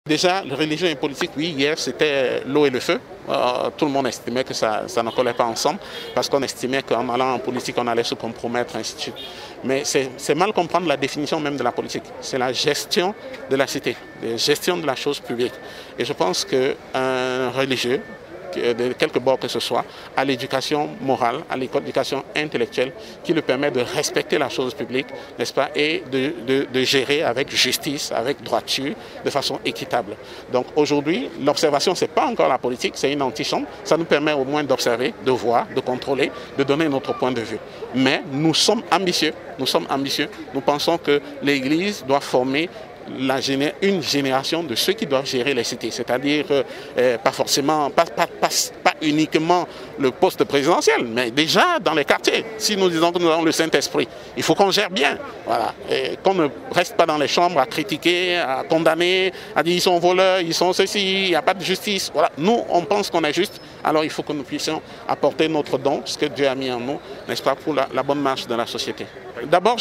Déjà, les religion et politique, oui, hier c'était l'eau et le feu. Tout le monde estimait que ça ne collait pas ensemble parce qu'on estimait qu'en allant en politique, on allait se compromettre, ainsi de suite. Mais c'est mal comprendre la définition même de la politique. C'est la gestion de la cité, la gestion de la chose publique. Et je pense qu'un religieux, de quelque bord que ce soit, à l'éducation morale, à l'éducation intellectuelle qui lui permet de respecter la chose publique, n'est-ce pas, et de gérer avec justice, avec droiture, de façon équitable. Donc aujourd'hui, l'observation, ce n'est pas encore la politique, c'est une antichambre. Ça nous permet au moins d'observer, de voir, de contrôler, de donner notre point de vue. Mais nous sommes ambitieux, nous pensons que l'Église doit former une génération de ceux qui doivent gérer les cités, c'est-à-dire pas forcément, pas uniquement le poste présidentiel, mais déjà dans les quartiers. Si nous disons que nous avons le Saint-Esprit, il faut qu'on gère bien, voilà, qu'on ne reste pas dans les chambres à critiquer, à condamner, à dire ils sont voleurs, ils sont ceci, il n'y a pas de justice. Voilà, nous on pense qu'on est juste, alors il faut que nous puissions apporter notre don, ce que Dieu a mis en nous, n'est-ce pas, pour la bonne marche de la société. D'abord,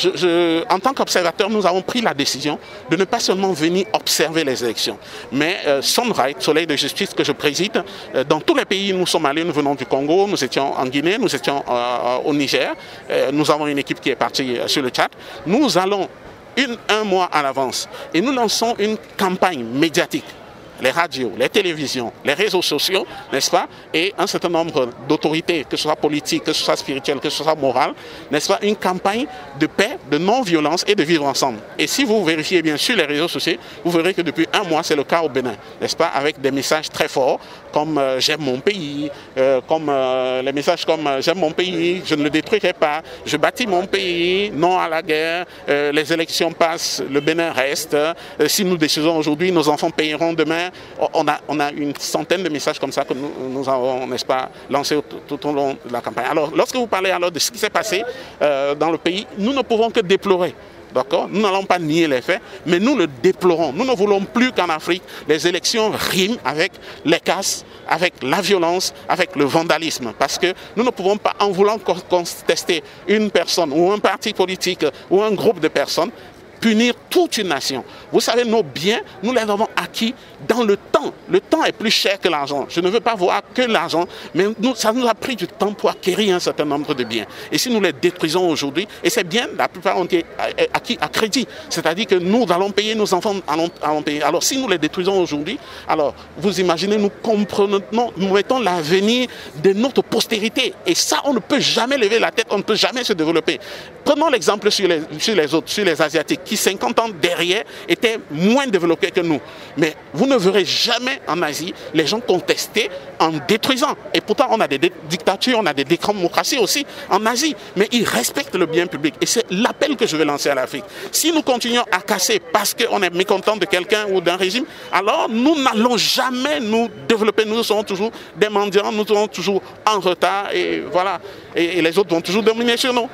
en tant qu'observateur, nous avons pris la décision de ne pas seulement venir observer les élections, mais Sunrise, Soleil de Justice, que je préside, dans tous les pays où nous sommes allés, nous venons du Congo, nous étions en Guinée, nous étions au Niger, nous avons une équipe qui est partie sur le Tchad. Nous allons un mois à l'avance et nous lançons une campagne médiatique. Les radios, les télévisions, les réseaux sociaux, n'est-ce pas, et un certain nombre d'autorités, que ce soit politique, que ce soit spirituelle, que ce soit morale, n'est-ce pas, une campagne de paix, de non-violence et de vivre ensemble. Et si vous vérifiez bien sur les réseaux sociaux, vous verrez que depuis un mois, c'est le cas au Bénin, n'est-ce pas, avec des messages très forts, comme j'aime mon pays, les messages comme j'aime mon pays, je ne le détruirai pas, je bâtis mon pays, non à la guerre, les élections passent, le Bénin reste, si nous décidons aujourd'hui, nos enfants payeront demain. On a une centaine de messages comme ça que nous avons, n'est-ce pas, lancés tout au long de la campagne. Alors, lorsque vous parlez alors de ce qui s'est passé dans le pays, nous ne pouvons que déplorer. D'accord? Nous n'allons pas nier les faits, mais nous le déplorons. Nous ne voulons plus qu'en Afrique, les élections riment avec les casses, avec la violence, avec le vandalisme. Parce que nous ne pouvons pas, en voulant contester une personne ou un parti politique ou un groupe de personnes, punir toute une nation. Vous savez, nos biens, nous les avons acquis dans le temps. Le temps est plus cher que l'argent. Je ne veux pas voir que l'argent, mais ça nous a pris du temps pour acquérir un certain nombre de biens. Et si nous les détruisons aujourd'hui, et ces biens, la plupart ont été acquis à crédit. C'est-à-dire que nous allons payer, nos enfants allons payer. Alors si nous les détruisons aujourd'hui, alors vous imaginez, nous mettons l'avenir de notre postérité. Et ça, on ne peut jamais lever la tête, on ne peut jamais se développer. Prenons l'exemple sur les autres, sur les Asiatiques, qui 50 ans derrière étaient moins développés que nous. Mais vous ne verrez jamais en Asie les gens contester en détruisant. Et pourtant, on a des dictatures, on a des démocraties aussi en Asie. Mais ils respectent le bien public. Et c'est l'appel que je vais lancer à l'Afrique. Si nous continuons à casser parce qu'on est mécontent de quelqu'un ou d'un régime, alors nous n'allons jamais nous développer. Nous serons toujours des mendiants, nous serons toujours en retard. Et voilà. Et les autres vont toujours dominer sur nous.